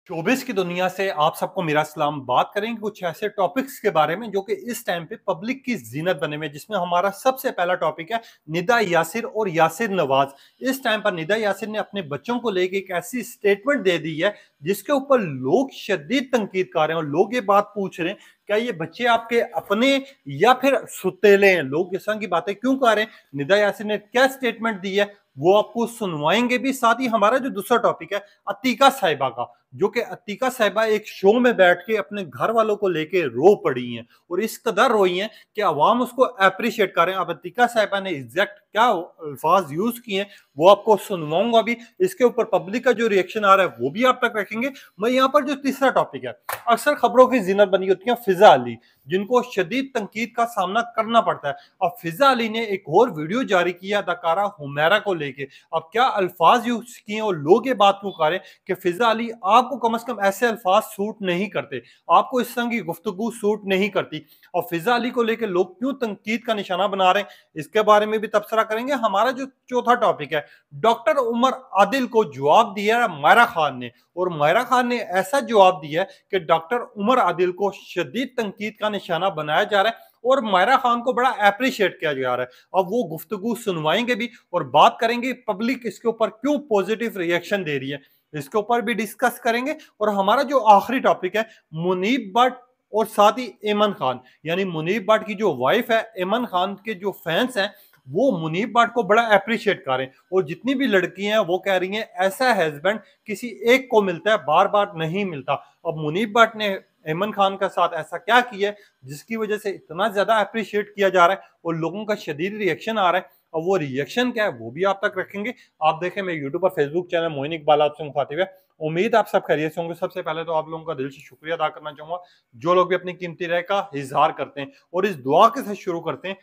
Showbiz की दुनिया से आप सबको मेरा सलाम। बात करेंगे कुछ ऐसे टॉपिक्स के बारे में जो कि इस टाइम पे पब्लिक की जीनत बने हुए, जिसमें हमारा सबसे पहला टॉपिक है निदा यासिर और यासिर नवाज। इस टाइम पर निदा यासिर ने अपने बच्चों को लेके एक ऐसी स्टेटमेंट दे दी है जिसके ऊपर लोग शदीद तनकीद कर रहे हैं और लोग ये बात पूछ रहे हैं क्या ये बच्चे आपके अपने या फिर सुतेले हैं। लोग इस तरह की बातें क्यों कर रहे हैं, निदा यासिर ने क्या स्टेटमेंट दी है वो आपको सुनवाएंगे भी। साथ ही हमारा जो दूसरा टॉपिक है अतीका साहिबा का, जो कि अतीका साहिबा एक शो में बैठ के अपने घर वालों को लेके रो पड़ी हैं और इस कदर रोई हैं कि अवाम उसको अप्रिशिएट कर रहे हैं। अब अतीका साहिबा ने एग्जैक्ट क्या अल्फाज यूज किए हैं वो आपको सुनवाऊंगा भी। इसके ऊपर पब्लिक का जो रिएक्शन आ रहा है वो भी आप तक रखेंगे। मैं यहाँ पर जो तीसरा टॉपिक है, अक्सर खबरों की जीनत बनी होती है फिजा अली, जिनको शदीद तनकीद का सामना करना पड़ता है। अब फिजा अली ने एक और वीडियो जारी किया अदाकारा हुमैरा को लेके। अब क्या अल्फाज यूज किए और लोग ये बात को करें कि फिजा अली आपको कम से कम ऐसे अल्फाज सूट नहीं करते, आपको इस तरह की गुफ्तगू सूट नहीं करती। और फिजा अली को लेकर लोग क्यों तनकीद का निशाना बना रहे हैं, इसके बारे में भी तबसरा करेंगे। हमारा जो चौथा टॉपिक है, डॉक्टर उमर आदिल को जवाब दिया है मायरा खान ने, और मायरा खान ने ऐसा जवाब दिया है कि डॉक्टर उमर आदिल को शदीद तनकीद का निशाना बनाया जा रहा है और मायरा खान को बड़ा अप्रिशिएट किया जा रहा है। अब वो गुफ्तगू सुनवाएंगे भी और बात करेंगे पब्लिक इसके ऊपर क्यों पॉजिटिव रिएक्शन दे रही है, इसके ऊपर भी डिस्कस करेंगे। और हमारा जो आखिरी टॉपिक है मुनीब भट्ट और साथ ही एमन खान, यानी मुनीब भट्ट की जो वाइफ है, एमन खान के जो फैंस हैं वो मुनीब भट्ट को बड़ा अप्रिशिएट कर रहे हैं। और जितनी भी लड़कियां हैं वो कह रही हैं ऐसा हस्बैंड किसी एक को मिलता है, बार बार नहीं मिलता। अब मुनीब भट्ट ने एमन खान का साथ ऐसा क्या किया है जिसकी वजह से इतना ज्यादा अप्रिशिएट किया जा रहा है और लोगों का शदीद रिएक्शन आ रहा है। और वो रिएक्शन क्या है वो भी आप तक रखेंगे। आप देखें मेरे यूट्यूब और फेसबुक चैनल मोइन इकबाल आपसे मुखातिब है। उम्मीद आप सब खैरियत से होंगे। सबसे पहले तो आप लोगों का दिल से शुक्रिया अदा करना चाहूंगा जो लोग भी अपनी कीमती राय का इजहार करते हैं, और इस दुआ के साथ शुरू करते हैं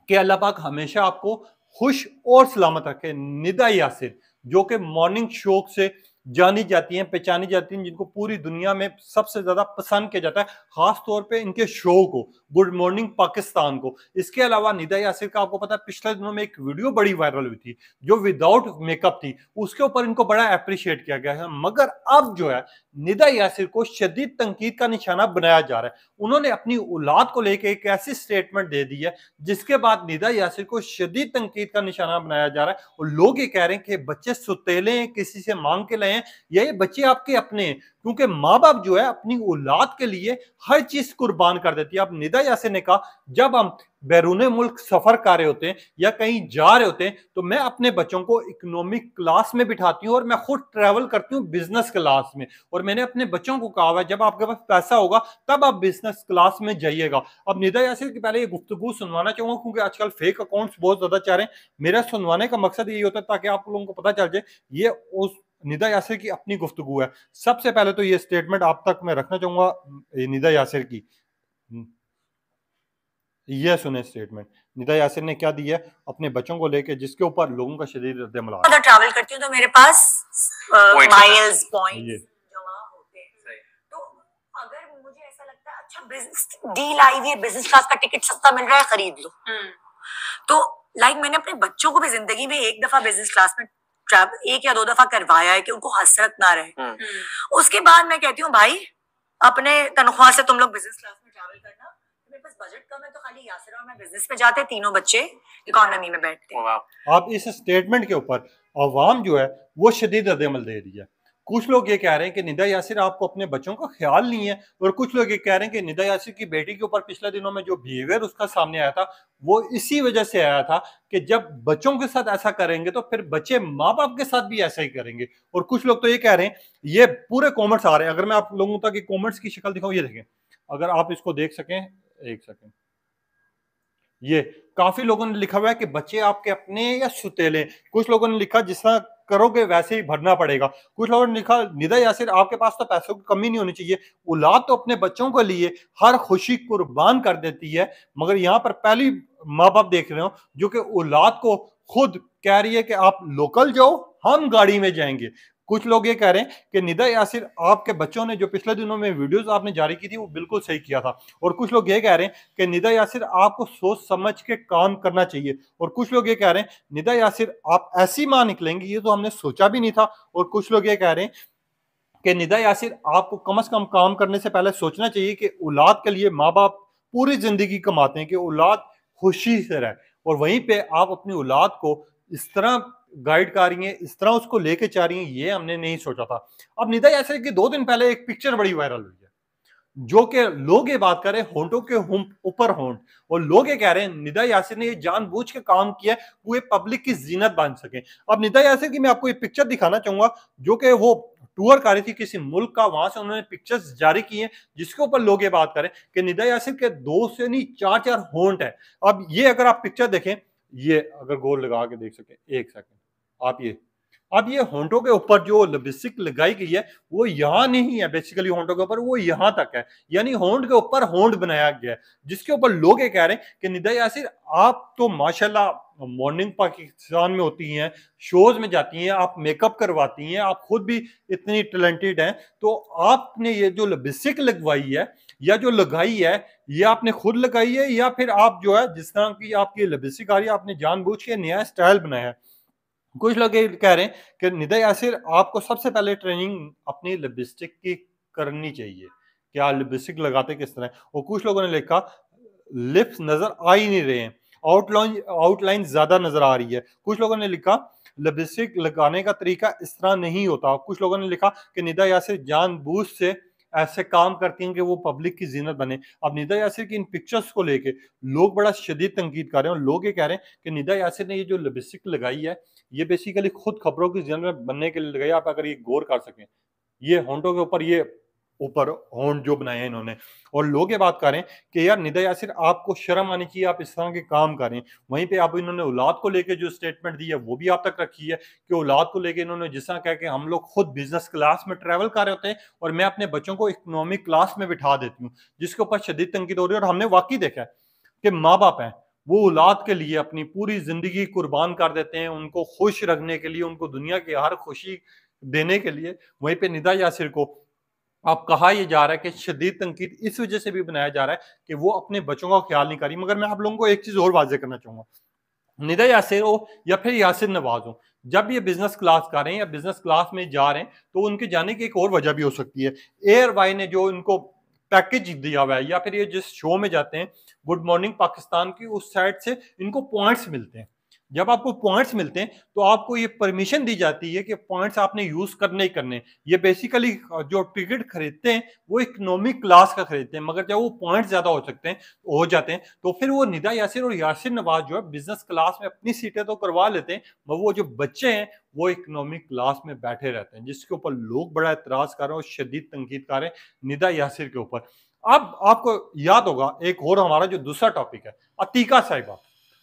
कि अल्लाह पाक हमेशा आपको खुश और सलामत रखे। निदा यासिर जो कि मॉर्निंग शो से जानी जाती हैं, पहचानी जाती हैं, जिनको पूरी दुनिया में सबसे ज्यादा पसंद किया जाता है, खास तौर पे इनके शो को, गुड मॉर्निंग पाकिस्तान को। इसके अलावा निदा यासिर का आपको पता है पिछले दिनों में एक वीडियो बड़ी वायरल हुई थी जो विदाउट मेकअप थी, उसके ऊपर इनको बड़ा अप्रिशिएट किया गया है। मगर अब जो है निदा यासिर को शदीद तनकीद का निशाना बनाया जा रहा है। उन्होंने अपनी औलाद को लेकर एक ऐसी स्टेटमेंट दे दी है जिसके बाद निदा यासिर को शदीद तनकीद का निशाना बनाया जा रहा है और लोग ये कह रहे हैं कि बच्चे सुतेले हैं, किसी से मांग के लाए हैं, या ये बच्चे आपके अपने हैं। क्योंकि माँ बाप जो है अपनी औलाद के लिए हर चीज कुर्बान कर देती है। अब निदा यासिर ने कहा जब हम बैरून मुल्क सफर कर रहे होते हैं या कहीं जा रहे होते हैं तो मैं अपने बच्चों को इकोनॉमिक क्लास में बिठाती हूँ और मैं खुद ट्रैवल करती हूँ बिजनेस क्लास में। और मैंने अपने बच्चों को कहा हुआ है जब आपके पास पैसा होगा तब आप बिजनेस क्लास में जाइएगा। अब निदा यासिर की पहले ये गुफ्तगू सुनवाना चाहूंगा क्योंकि आजकल फेक अकाउंट्स बहुत ज्यादा चल रहे हैं। मेरा सुनवाने का मकसद यही होता है ताकि आप लोगों को पता चल जाए ये उस निदा यासिर की अपनी गुफ्तगू है। सबसे पहले तो ये स्टेटमेंट आप तक मैं रखना चाहूंगा निदा यासिर की। ये सुने स्टेटमेंट निदा यासिर ने क्या दिया है अपने बच्चों को लेके, जिसके ऊपर लोगों का शदीद रद्द-ए-अमल आ रहा है। ट्रैवल करती हूँ तो मेरे पास माइल्स पॉइंट्स जमा होते हैं, तो अगर मुझे ऐसा लगता है अच्छा बिजनेस डील आई हुई है, बिजनेस क्लास का टिकट सस्ता मिल रहा है, खरीद लो। तो मैंने अपने बच्चों को भी जिंदगी में एक दफा बिजनेस क्लास में एक या दो दफा करवाया है कि उनको हसरत ना रहे। उसके बाद मैं कहती हूँ भाई अपने तनख्वाह से तुम लोग बिजनेस क्लास में ट्रैवल करना, मेरे पास बजट कम है तो खाली यासिर और मैं बिजनेस में जाते, तीनों बच्चे इकोनॉमी में बैठते। आप इस स्टेटमेंट के ऊपर अवाम जो है वो शदीद रद्द-ए-अमल दे रही है। कुछ लोग ये कह रहे हैं कि निदा यासिर आपको अपने बच्चों का ख्याल नहीं है, और कुछ लोग ये कह रहे हैं कि निदा यासिर की बेटी के ऊपर पिछले दिनों में जो बिहेवियर उसका सामने आया था वो इसी वजह से आया था कि जब बच्चों के साथ ऐसा करेंगे तो फिर बच्चे माँ बाप के साथ भी ऐसा ही करेंगे। और कुछ लोग तो ये कह रहे हैं, ये पूरे कॉमेंट्स आ रहे हैं, अगर मैं आप लोगों तक कॉमेंट्स की शक्ल दिखाऊं, ये देखें, अगर आप इसको देख सकें, एक सेकेंड, ये काफी लोगों ने लिखा हुआ है कि बच्चे आपके अपने या सुतेले। कुछ लोगों ने लिखा जिस तरह करोगे वैसे ही भरना पड़ेगा। कुछ लोगों ने लिखा निदा यासिर आपके पास तो पैसों की कमी नहीं होनी चाहिए, औलाद तो अपने बच्चों के लिए हर खुशी कुर्बान कर देती है। मगर यहाँ पर पहली माँ बाप देख रहे हो जो कि औलाद को खुद कह रही है कि आप लोकल जाओ, हम गाड़ी में जाएंगे। कुछ लोग ये कह रहे हैं कि निदा यासिर आपके बच्चों ने जो पिछले दिनों में वीडियोस आपने जारी की थी वो बिल्कुल सही किया था। और कुछ लोग ये कह रहे हैं कि निदा यासिर आपको सोच समझ के काम करना चाहिए। और कुछ लोग ये कह रहे हैं निदा यासिर आप ऐसी मां निकलेंगी ये तो हमने सोचा भी नहीं था। और कुछ लोग ये कह रहे हैं कि निदा यासिर आपको कम से कम काम करने से पहले सोचना चाहिए कि औलाद के लिए माँ बाप पूरी जिंदगी कमाते हैं कि औलाद खुशी से रहे, और वहीं पे आप अपनी औलाद को इस तरह गाइड कर रही हैं, इस तरह उसको लेके जा रही हैं, ये हमने नहीं सोचा था। अब निदा यासिर की 2 दिन पहले एक पिक्चर बड़ी वायरल हुई है, जो कि लोग ये बात कर रहे हैं होंठों के ऊपर होंठ, और लोग ये कह रहे हैं निदा यासिर ने ये जानबूझ के काम किया है वो ये पब्लिक की जीनत बन सके। अब निदा यासिर की मैं आपको ये पिक्चर दिखाना चाहूंगा, जो कि वो टूर कर रही थी किसी मुल्क का, वहां से उन्होंने पिक्चर्स जारी की हैं, जिसके ऊपर लोग ये बात करें कि निदा यासिर के 2 से नहीं 4 होंठ है। अब ये अगर आप पिक्चर देखें, ये अगर गोल लगा के देख सकें, एक सेकंड आप ये, अब ये होंठों के ऊपर जो लिपस्टिक लगाई गई है वो यहाँ नहीं है, बेसिकली होंठों के ऊपर वो यहाँ तक है, यानी होंठ के ऊपर होंठ बनाया गया है, जिसके ऊपर लोग ये कह रहे हैं कि निदा यासिर आप तो माशाल्लाह मॉर्निंग पाकिस्तान में होती हैं, शोज में जाती हैं, आप मेकअप करवाती हैं, आप खुद भी इतनी टैलेंटेड हैं, तो आपने ये जो लिपस्टिक लगवाई है या जो लगाई है ये आपने खुद लगाई है या फिर आप जो है जिस तरह की आपकी लिपस्टिक आ रही है आपने जानबूझ के नया स्टाइल बनाया है। कुछ लोग ये कह रहे हैं कि निदा यासिर आपको सबसे पहले ट्रेनिंग अपनी लिपस्टिक की करनी चाहिए, क्या लिपस्टिक लगाते किस तरह, और कुछ लोगों ने लिखा लिप्स नजर आ ही नहीं रहे हैं, आउटलाइन ज्यादा नजर आ रही है। कुछ लोगों ने लिखा लिपस्टिक लगाने का तरीका इस तरह नहीं होता। कुछ लोगों ने लिखा कि निदा यासिर जानबूझ से ऐसे काम करती हैं कि वो पब्लिक की जीनत बने। अब निदा यासिर की इन पिक्चर्स को लेके लोग बड़ा शदीद तंकीद कर रहे हैं, और लोग ये कह रहे हैं कि निदा यासिर ने ये जो लिपस्टिक लगाई है ये बेसिकली खुद खबरों की जीनत बनने के लिए लगाई। आप अगर ये गौर कर सकें, ये होंठों के ऊपर ये ऊपर होंठ जो बनाए हैं इन्होंने, और लोग ये बात कर रहे हैं कि यार निदा यासिर आपको शर्म आनी चाहिए, आप इस तरह के काम कर रहे हैं। वहीं पे आप इन्होंने औलाद को लेके जो स्टेटमेंट दी है वो भी आप तक रखी है कि औलाद को लेके इन्होंने जिस तरह कह के हम लोग खुद बिजनेस क्लास में ट्रैवल कर रहे होते हैं और मैं अपने बच्चों को इकोनॉमिक क्लास में बिठा देती हूँ, जिसके ऊपर शदीद तंकीद हो रही है। और हमने वाकई देखा है कि माँ बाप हैं वो औलाद के लिए अपनी पूरी जिंदगी कुर्बान कर देते हैं, उनको खुश रखने के लिए, उनको दुनिया की हर खुशी देने के लिए। वहीं पे निदा यासिर को अब कहा यह जा रहा है कि शदीद तंकीद इस वजह से भी बनाया जा रहा है कि वो अपने बच्चों का ख्याल नहीं कर रही। मगर मैं आप लोगों को एक चीज और वाजे करना चाहूंगा, निदा यासिर हो या फिर यासिर नवाज हो, जब ये बिजनेस क्लास कर रहे हैं या बिजनेस क्लास में जा रहे हैं तो उनके जाने की एक और वजह भी हो सकती है। एयर वाई ने जो इनको पैकेज दिया हुआ है, या फिर ये जिस शो में जाते हैं गुड मॉर्निंग पाकिस्तान की, उस साइड से इनको पॉइंट्स मिलते हैं। जब आपको पॉइंट्स मिलते हैं तो आपको ये परमिशन दी जाती है कि पॉइंट्स आपने यूज करने ही करने। ये बेसिकली जो टिकट खरीदते हैं वो इकोनॉमिक क्लास का खरीदते हैं, मगर जब वो पॉइंट्स ज्यादा हो जाते हैं तो फिर वो निदा यासिर और यासिर नवाज जो है बिजनेस क्लास में अपनी सीटें तो करवा लेते हैं, मगर वो जो बच्चे हैं वो इकोनॉमिक क्लास में बैठे रहते हैं, जिसके ऊपर लोग बड़ा एतराज कर रहे हैं और शदीद तनकीद कर रहे हैं निदा यासिर के ऊपर। अब आपको याद होगा एक और हमारा जो दूसरा टॉपिक है, अतीका साहिबा,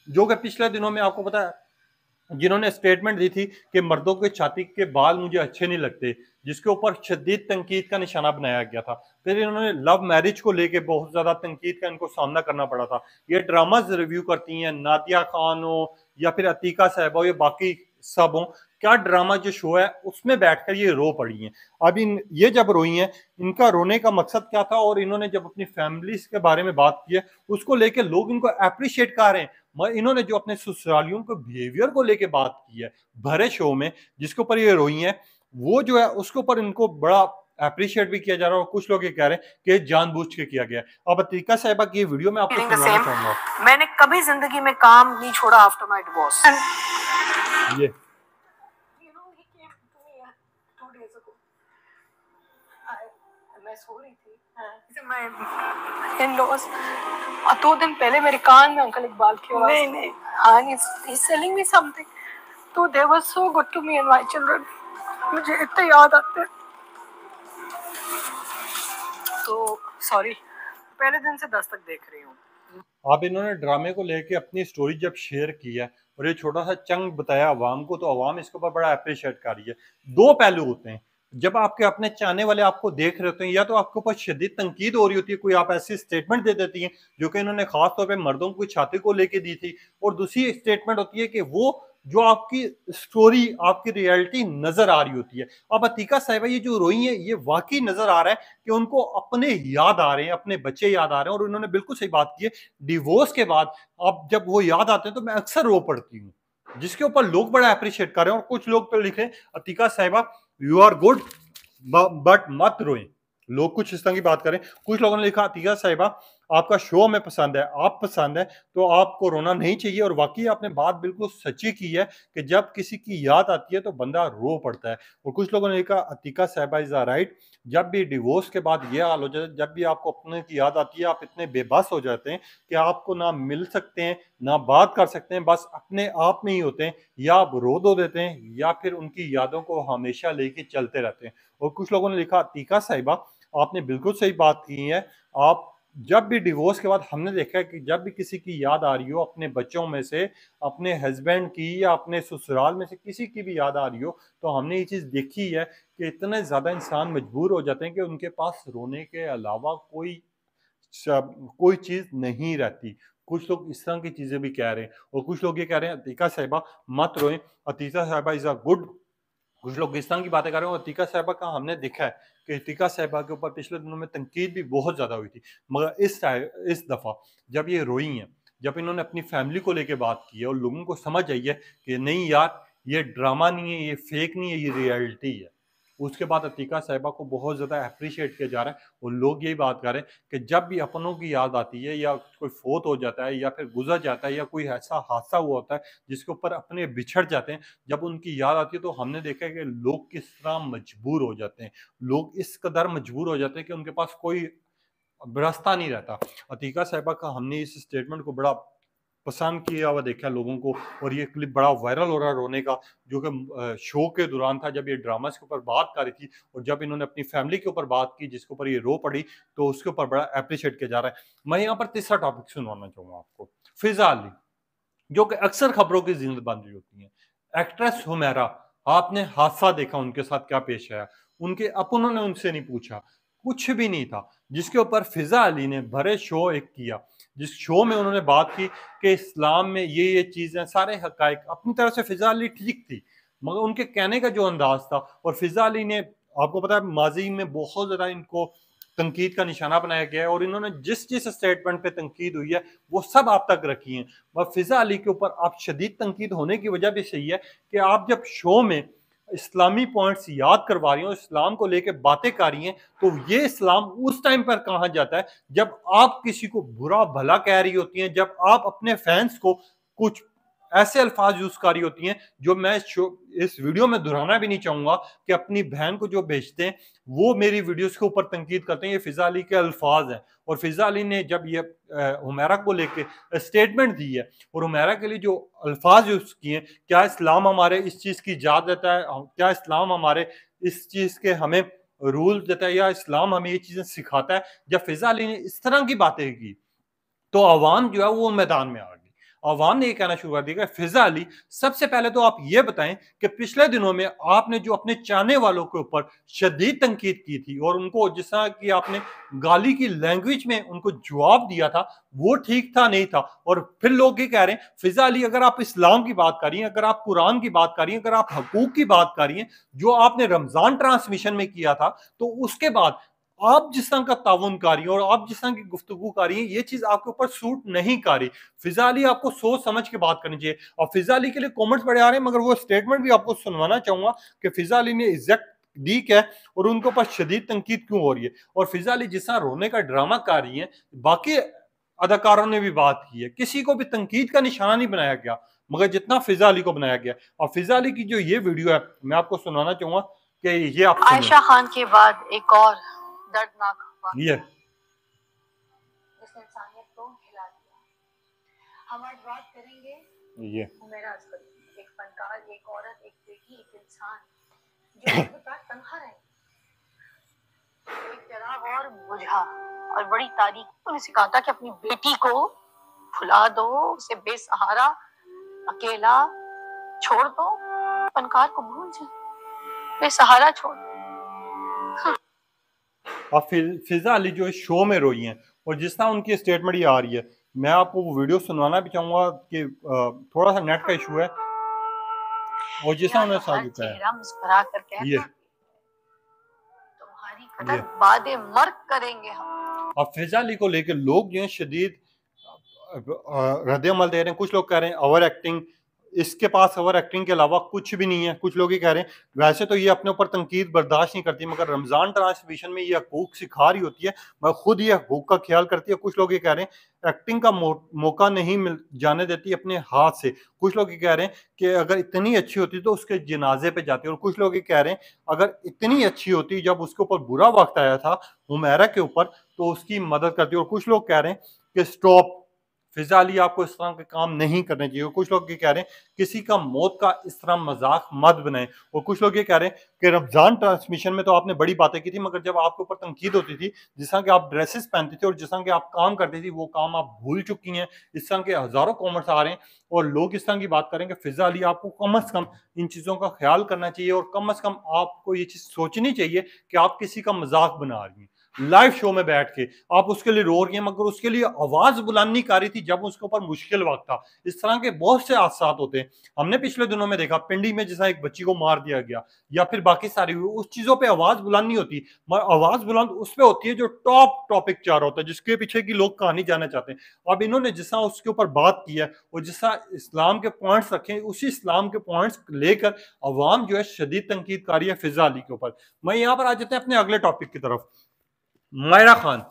जो कि पिछले दिनों में आपको पता है जिन्होंने स्टेटमेंट दी थी कि मर्दों के छाती के बाल मुझे अच्छे नहीं लगते, जिसके ऊपर शदीद तनकीद का निशाना बनाया गया था। फिर इन्होंने लव मैरिज को लेके बहुत ज्यादा तनकीद का इनको सामना करना पड़ा था। ये ड्रामाज रिव्यू करती हैं, नादिया खान हो या फिर अतीका साहिबा हो या बाकी सब हो, क्या ड्रामा जो शो है उसमें बैठकर ये रो पड़ी हैं। अब ये जब रोई हैं, इनका रोने का मकसद क्या था, और इन्होंने जब अपनी फैमिली के बारे में बात की है उसको लेके लोग इनको अप्रिशिएट कर रहे हैं। मगर इन्होंने जो अपने ससुरालियों के बिहेवियर को लेके बात की है भरे शो में, जिसके ऊपर ये रोई हैं, वो जो है उसके ऊपर इनको बड़ा अप्रिशिएट भी किया जा रहा है, और कुछ लोग ये कह रहे हैं कि जानबूझ के किया गया है। अब अतीका साहिबा की वीडियो में आपको सुनाना चाहूंगा। मैंने कभी जिंदगी में काम नहीं छोड़ा आफ्टर माय डिवोर्स। ये मैं सो रही थी, मैं 2 दिन पहले मेरे कान में अंकल इकबाल की आवाज, नहीं हाँ he's telling me something, तो they were so good to me and my children, मुझे इतना याद आते हैं। तो सॉरी, पहले दिन से दस्तक देख रही हूँ। अब इन्होंने ड्रामे को लेके अपनी स्टोरी जब शेयर की है और ये छोटा सा चंक बताया अवाम को, तो अवाम इसके ऊपर बड़ा अप्रिशिएट कर रही है। 2 पहलू होते हैं, जब आपके अपने चाहने वाले आपको देख रहे होते हैं, या तो आपके ऊपर शदीद तनकीद हो रही होती है, कोई आप ऐसी स्टेटमेंट दे देती हैं जो कि इन्होंने खास तौर पे मर्दों की छाती को लेके दी थी, और दूसरी स्टेटमेंट होती है कि वो जो आपकी स्टोरी आपकी रियलिटी नजर आ रही होती है। अब अतीका साहिबा ये जो रोई है ये वाकई नजर आ रहा है कि उनको अपने याद आ रहे हैं, अपने बच्चे याद आ रहे हैं, और उन्होंने बिल्कुल सही बात की है। डिवोर्स के बाद अब जब वो याद आते हैं तो मैं अक्सर रो पड़ती हूँ, जिसके ऊपर लोग बड़ा अप्रिशिएट कर रहे हैं। और कुछ लोग तो लिखे अतीका साहिबा यू आर गुड, बट मत रोएं। लोग कुछ इस तरह की बात करें। कुछ लोगों ने लिखा, अतीका साहिबा आपका शो हमें पसंद है, आप पसंद है तो आपको रोना नहीं चाहिए। और वाकई आपने बात बिल्कुल सच्ची की है कि जब किसी की याद आती है तो बंदा रो पड़ता है। और कुछ लोगों ने लिखा, अतीका साहिबा इज राइट, जब भी डिवोर्स के बाद ये हाल हो जाता है, जब भी आपको अपने की याद आती है, आप इतने बेबस हो जाते हैं कि आपको ना मिल सकते हैं ना बात कर सकते हैं, बस अपने आप में ही होते हैं, या आप रो दो देते हैं या फिर उनकी यादों को हमेशा लेके चलते रहते हैं। और कुछ लोगों ने लिखा, अतीका साहिबा आपने बिल्कुल सही बात की है। आप जब भी डिवोर्स के बाद हमने देखा है कि जब भी किसी की याद आ रही हो, अपने बच्चों में से, अपने हस्बैंड की या अपने ससुराल में से किसी की भी याद आ रही हो, तो हमने ये चीज़ देखी है कि इतने ज़्यादा इंसान मजबूर हो जाते हैं कि उनके पास रोने के अलावा कोई चीज़ नहीं रहती। कुछ लोग इस तरह की चीज़ें भी कह रहे हैं। और कुछ लोग ये कह रहे हैं, अतीका साहिबा मत रोएं, अतीका साहिबा इज़ अ गुड। कुछ लोग इस तरह की बातें कर रहे हो। अतीका साहिबा का हमने देखा है कि अतीका साहिबा के ऊपर पिछले दिनों में तनकीद भी बहुत ज़्यादा हुई थी, मगर इस दफ़ा जब ये रोई हैं, जब इन्होंने अपनी फैमिली को लेके बात की है और लोगों को समझ आई है कि नहीं यार, ये ड्रामा नहीं है, ये फेक नहीं है, ये रियलिटी है, उसके बाद अतीका साहिबा को बहुत ज़्यादा अप्रिशिएट किया जा रहा है। और लोग यही बात कर रहे हैं कि जब भी अपनों की याद आती है या कोई फोत हो जाता है या फिर गुजर जाता है या कोई ऐसा हादसा हुआ होता है जिसके ऊपर अपने बिछड़ जाते हैं, जब उनकी याद आती है तो हमने देखा है कि लोग किस तरह मजबूर हो जाते हैं। लोग इस कदर मजबूर हो जाते हैं कि उनके पास कोई रास्ता नहीं रहता। अतीका साहिबा का हमने इस स्टेटमेंट को बड़ा पसंद किया हुआ देखा लोगों को। और ये क्लिप बड़ा वायरल हो रहा है रोने का, जो कि शो के दौरान था, जब ये ड्रामास के ऊपर बात कर रही थी और जब इन्होंने अपनी फैमिली के ऊपर बात की जिसके ऊपर ये रो पड़ी, तो उसके ऊपर बड़ा अप्रिशिएट किया जा रहा है। मैं यहाँ पर तीसरा टॉपिक सुनवाना चाहूंगा आपको। फिजा अली, जो कि अक्सर खबरों की जिंद बन रही होती हैं। एक्ट्रेस हुमैरा, आपने हादसा देखा उनके साथ क्या पेश आया, उनके अपनों ने उनसे नहीं पूछा, कुछ भी नहीं था, जिसके ऊपर फिजा अली ने भरे शो एक किया, जिस शो में उन्होंने बात की कि इस्लाम में ये चीजें, सारे हकायक। अपनी तरह से फिजा अली ठीक थी, मगर उनके कहने का जो अंदाज था, और फिजा अली ने, आपको पता है माजी में बहुत ज्यादा इनको तनकीद का निशाना बनाया गया है और इन्होंने जिस जिस स्टेटमेंट पे तनकीद हुई है वो सब आप तक रखी है। और फिजा अली के ऊपर आप शदीद तनकीद होने की वजह भी सही है कि आप जब शो में इस्लामी पॉइंट्स याद करवा रही हो, इस्लाम को लेके बातें कर रही हैं, तो ये इस्लाम उस टाइम पर कहा जाता है जब आप किसी को बुरा भला कह रही होती हैं, जब आप अपने फैंस को कुछ ऐसे अल्फाज यूज कर रही होती हैं जो मैं इस वीडियो में दोहराना भी नहीं चाहूंगा कि अपनी बहन को जो भेजते हैं वो मेरी वीडियोस के ऊपर तनकीद करते हैं। ये फिजा अली के अल्फाज हैं। और फिजा अली ने जब ये हुमैरा को लेके स्टेटमेंट दी है और हुमैरा के लिए जो अल्फाज यूज किए, क्या इस्लाम हमारे इस चीज की इजाजत देता है, क्या इस्लाम हमारे इस चीज के हमें रूल देता है, या इस्लाम हमें ये चीजें सिखाता है, जब फिजा अली ने इस तरह की बातें की तो अवाम जो है वो मैदान में आ गई। अवाम ने ये कहना शुरू कर दिया, फिजा अली सबसे पहले तो आप ये बताएं कि पिछले दिनों में आपने जो अपने चाहने वालों के ऊपर शदीद तनकीद की थी और उनको जिस तरह की आपने गाली की लैंग्वेज में उनको जवाब दिया था, वो ठीक था नहीं था। और फिर लोग ये कह रहे हैं, फिजा अली अगर आप इस्लाम की बात कर रही हैं, अगर आप कुरान की बात कर रही हैं, अगर आप हकूक की बात कर रही हैं, जो आपने रमजान ट्रांसमिशन में किया था, तो उसके बाद आप जिस तरह का ताउन कर रही हैं और आप जिस तरह की गुफ्तगू कर रही हैं, ये चीज आपके ऊपर सूट नहीं कर रही। फिजा अली, आपको सोच समझ के बात करनी चाहिए। और फिजा अली के लिए कमेंट्स बड़े आ रहे हैं, मगर वो स्टेटमेंट भी आपको सुनवाना चाहूंगा कि फिजा अली ने एग्जैक्ट दी क्या है और उनके ऊपर शदीद तनकीद क्यों हो रही है। और फिजा अली जिस तरह रोने का ड्रामा कर रही है, बाकी अदाकारों ने भी बात की है, किसी को भी तनकीद का निशाना नहीं बनाया गया, मगर जितना फिजा अली को बनाया गया। और फिजा अली की जो ये वीडियो है, मैं आपको सुनाना चाहूंगा कि ये आप आयशा खान के बाद एक और दर्दनाक ये जिसने इंसानियत को हिला दिया। हम आज बात करेंगे ये हुमैरा अजहरी, एक फनकार, एक औरत, एक बेटी, एक इंसान जो तनहा रहे, एक चिराग और बुझा और बड़ी तारीख ने सिखाया था कि अपनी बेटी को भुला दो, उसे बेसहारा अकेला छोड़ दो, फनकार को भूल जाओ, बेसहारा छोड़ दो। और फिजा अली जो इस शो में रोई हैं और जिस तरह उनकी स्टेटमेंट ये आ रही है, मैं आपको वो वीडियो सुनवाना भी चाहूंगा कि थोड़ा सा नेट का इशू है। और जिस तरह उन्होंने साथ चेहरा मुस्कुरा कर कहता, ये तुम्हारी कदर बादे मर्ग करेंगे हम। और फिजा अली को लेकर लोग जो है शदीद रद्द अमल दे रहे हैं। कुछ लोग कह रहे हैं ओवर एक्टिंग, इसके पास ओवर एक्टिंग के अलावा कुछ भी नहीं है। कुछ लोग ये कह रहे हैं वैसे तो ये अपने ऊपर तनकीद बर्दाश्त नहीं करती, मगर रमजान ट्रांसमिशन में ये हकूक सिखा रही होती है, मगर खुद ये हकूक का ख्याल करती है। कुछ लोग ये कह रहे हैं एक्टिंग का मौका नहीं मिल जाने देती अपने हाथ से। कुछ लोग ये कह रहे हैं कि अगर इतनी अच्छी होती तो उसके जनाजे पे जाती। और कुछ लोग ये कह रहे हैं अगर इतनी अच्छी होती, जब उसके ऊपर बुरा वक्त आया था हुमैरा के ऊपर, तो उसकी मदद करती। और कुछ लोग कह रहे हैं कि स्टॉप, फिजा अली आपको इस तरह के काम नहीं करने चाहिए। कुछ लोग ये कह रहे हैं किसी का मौत का इस तरह मजाक मत बनाएं। और कुछ लोग ये कह रहे हैं कि रमजान ट्रांसमिशन में तो आपने बड़ी बातें की थी, मगर जब आपके ऊपर तनकीद होती थी, जिस तरह के आप ड्रेसेस पहनते थे और जिस तरह के आप काम करते थे, वो काम आप भूल चुकी हैं। इस तरह के हजारों कॉमेंट्स आ रहे हैं और लोग इस तरह की बात करें कि फिजा अली आपको कम से कम इन चीजों का ख्याल करना चाहिए और कम से कम आपको ये चीज सोचनी चाहिए कि आप किसी का मजाक बना रही हैं। लाइव शो में बैठ के आप उसके लिए रो रही हैं, मगर उसके लिए आवाज बुलंद नहीं कर रही थी जब उसके ऊपर मुश्किल वक्त था। इस तरह के बहुत से हादसा होते हैं। हमने पिछले दिनों में देखा पिंडी में जैसा एक बच्ची को मार दिया गया, या फिर बाकी सारी उस चीजों पे आवाज बुलंद नहीं होती, मगर आवाज बुलंद उस पे होती है जो टॉप टॉपिक चाह रहा होता है, जिसके पीछे की लोग कहानी जानना चाहते हैं। अब इन्होंने जिसा उसके ऊपर बात की है और जिसा इस्लाम के पॉइंट्स रखे, उसी इस्लाम के पॉइंट्स लेकर अवाम जो है शदीद तनकीद कर रही है फिजा अली के ऊपर। मैं यहाँ पर आ जाते हैं अपने अगले टॉपिक की तरफ। मायरा खान,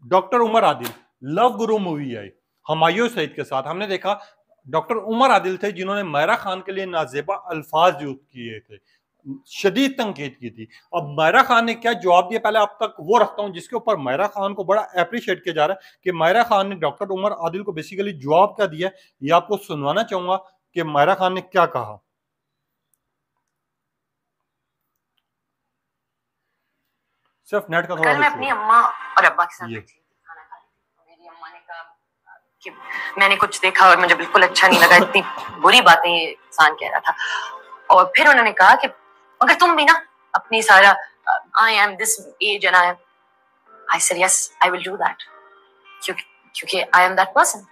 डॉक्टर उमर आदिल, लव गुरु मूवी आई हुमायूं सईद के साथ। हमने देखा डॉक्टर उमर आदिल थे जिन्होंने मायरा खान के लिए नाजेबा अल्फाज यूज किए थे, शदीद तनकीद की थी। अब मायरा खान ने क्या जवाब दिया, पहले अब तक वो रखता हूं जिसके ऊपर मायरा खान को बड़ा अप्रिशिएट किया जा रहा है कि मायरा खान ने डॉक्टर उमर आदिल को बेसिकली जवाब क्या दिया, ये आपको सुनवाना चाहूंगा कि मायरा खान ने क्या कहा। सिर्फ नेट का थोड़ा कल मैं अपनी अम्मा और अब्बा के साथ बैठी थी, खाना खा रही थी। मेरी अम्मा ने कहा कि मैंने कुछ देखा और मुझे बिल्कुल अच्छा नहीं लगा, इतनी बुरी बातें ये इंसान कह रहा था। और फिर उन्होंने कहा कि मगर तुम भी ना अपनी सारा I am this age and I said yes I will do that, क्योंकि आई एम दैट पर्सन।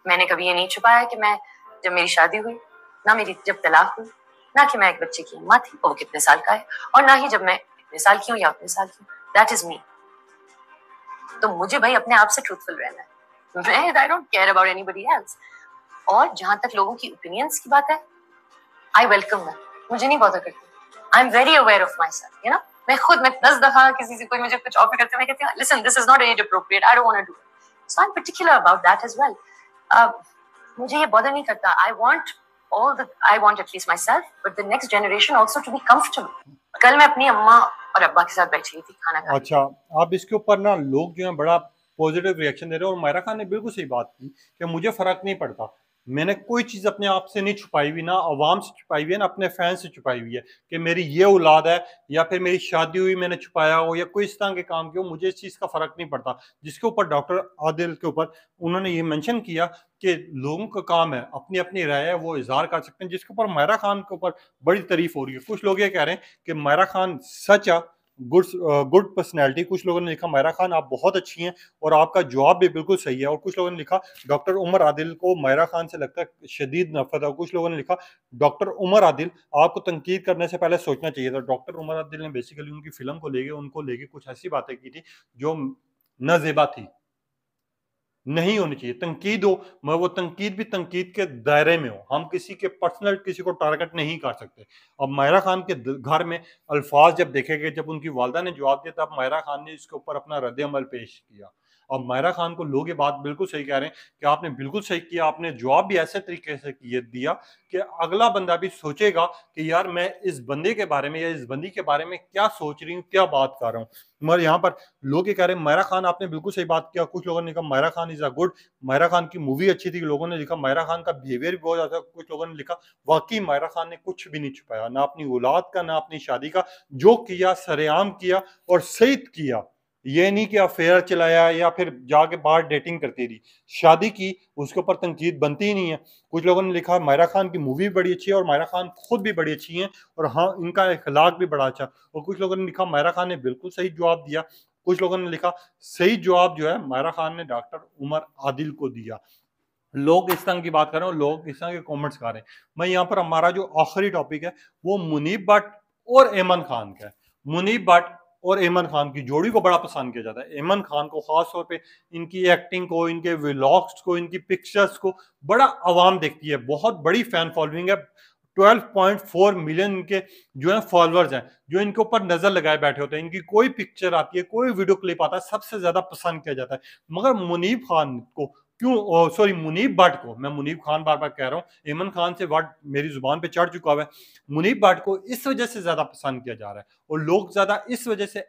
मैंने कभी ये नहीं छुपाया कि मैं जब मेरी शादी हुई, ना मेरी जब तलाक हुई, ना कि मैं एक बच्चे की अम्मा थी, वो कितने साल का है, और ना ही जब मैं इतने साल की हूँ या उतने साल की हूँ। That is me. तो मुझे भाई अपने आप से ट्रूथफुल रहना है। मैं I don't care about anybody else. और जहां तक लोगों की ओपिनियंस की बात है, आई वेलकम दैम, मुझे नहीं बॉदर करती। I am very aware of my self, you know. मैं खुद 10 दफा किसी से कोई मुझे कुछ ऑफर करते मैं कहती हूँ listen this is not age appropriate, I don't want to do it. So I am particular about that as well. मुझे ये बॉदर नहीं करता। I want at least myself, but the next generation also to be comfortable. कल मैं अपनी अम्मा और अब्बा के साथ बैठी थी खाना खाने। अच्छा, आप इसके ऊपर ना लोग जो है बड़ा पॉजिटिव रिएक्शन दे रहे हैं और मायरा खान ने बिल्कुल सही बात की कि मुझे फर्क नहीं पड़ता, मैंने कोई चीज अपने आप से नहीं छुपाई हुई, ना अवाम से छुपाई हुई है ना अपने फैन से छुपाई हुई है कि मेरी ये औलाद है या फिर मेरी शादी हुई मैंने छुपाया हो या कोई इस तरह के काम किए हो, मुझे इस चीज का फर्क नहीं पड़ता। जिसके ऊपर डॉक्टर आदिल के ऊपर उन्होंने ये मेंशन किया कि लोगों का काम है अपनी अपनी राय है वो इजहार कर सकते हैं, जिसके ऊपर मायरा खान के ऊपर बड़ी तारीफ हो रही है। कुछ लोग ये कह रहे हैं कि मायरा खान सच है, गुड पर्सनैलिटी। कुछ लोगों ने लिखा मायरा खान आप बहुत अच्छी हैं और आपका जवाब भी बिल्कुल सही है। और कुछ लोगों ने लिखा डॉक्टर उमर आदिल को मायरा खान से लगता है शदीद नफरत है। और कुछ लोगों ने लिखा डॉक्टर उमर आदिल आपको तनकीद करने से पहले सोचना चाहिए था। डॉक्टर उमर आदिल ने बेसिकली उनकी फिल्म को लेके उनको लेके कुछ ऐसी बातें की थी जो नाजेबा थी, नहीं होनी चाहिए। तनकीद हो मगर वो तनकीद भी तनकीद के दायरे में हो, हम किसी के पर्सनल किसी को टारगेट नहीं कर सकते। अब मायरा खान के घर में अल्फाज जब देखे गए, जब उनकी वालदा ने जवाब दिया तब मायरा खान ने इसके ऊपर अपना रद्द अमल पेश किया। अब मायरा खान को लोग ये बात बिल्कुल सही कह रहे हैं कि आपने बिल्कुल सही किया, आपने जवाब भी ऐसे तरीके से दिया कि अगला बंदा भी सोचेगा कि यार मैं इस बंदे के बारे में या इस बंदी के बारे में क्या सोच रही हूँ, क्या बात कर रहा हूँ। मगर यहाँ पर लोग ये कह रहे हैं मायरा खान आपने बिल्कुल सही बात किया। कुछ लोगों ने कहा Mayra Khan is a good, Mayra Khan की मूवी अच्छी थी। लोगों ने लिखा मायरा खान का बिहेवियर भी बहुत ज्यादा। कुछ लोगों ने लिखा वाकई मायरा खान ने कुछ भी नहीं छुपाया, ना अपनी औलाद का ना अपनी शादी का, जो किया सरेआम किया और सही किया। ये नहीं कि अफेयर चलाया या फिर जाके बाहर डेटिंग करती रही, शादी की, उसके ऊपर तनकीद बनती ही नहीं है। कुछ लोगों ने लिखा मायरा खान की मूवी बड़ी अच्छी है और मायरा खान खुद भी बड़ी अच्छी हैं और हाँ इनका अखलाक भी बड़ा अच्छा। और कुछ लोगों ने लिखा मायरा खान ने बिल्कुल सही जवाब दिया। कुछ लोगों ने लिखा सही जवाब जो है मायरा खान ने डॉक्टर उमर आदिल को दिया। लोग इस तरह की बात कर रहे हैं और लोग इस तरह के कमेंट्स कर रहे हैं। मैं यहाँ पर हमारा जो आखिरी टॉपिक है वो मुनीब भट्ट और ऐमन खान का है। मुनीब भट्ट और एमन खान की जोड़ी को बड़ा पसंद किया जाता है। एमन खान को खास तौर पे इनकी एक्टिंग को, इनके व्लॉग्स को, इनकी पिक्चर्स को बड़ा आवाम देखती है, बहुत बड़ी फैन फॉलोइंग है। 12.4 मिलियन इनके जो है फॉलोअर्स हैं, जो इनके ऊपर नजर लगाए बैठे होते हैं। इनकी कोई पिक्चर आती है, कोई वीडियो क्लिप आता है, सबसे ज्यादा पसंद किया जाता है। मगर मुनीब खान को क्यों, सॉरी मुनीब भट्ट को, मैं मुनीब खान बार बार कह रहा हूँ, एमन खान से वर्ड मेरी जुबान पे चढ़ चुका हुआ है। मुनीब भट्ट को इस वजह से ज्यादा पसंद किया जा रहा है और लोग ज्यादा इस वजह से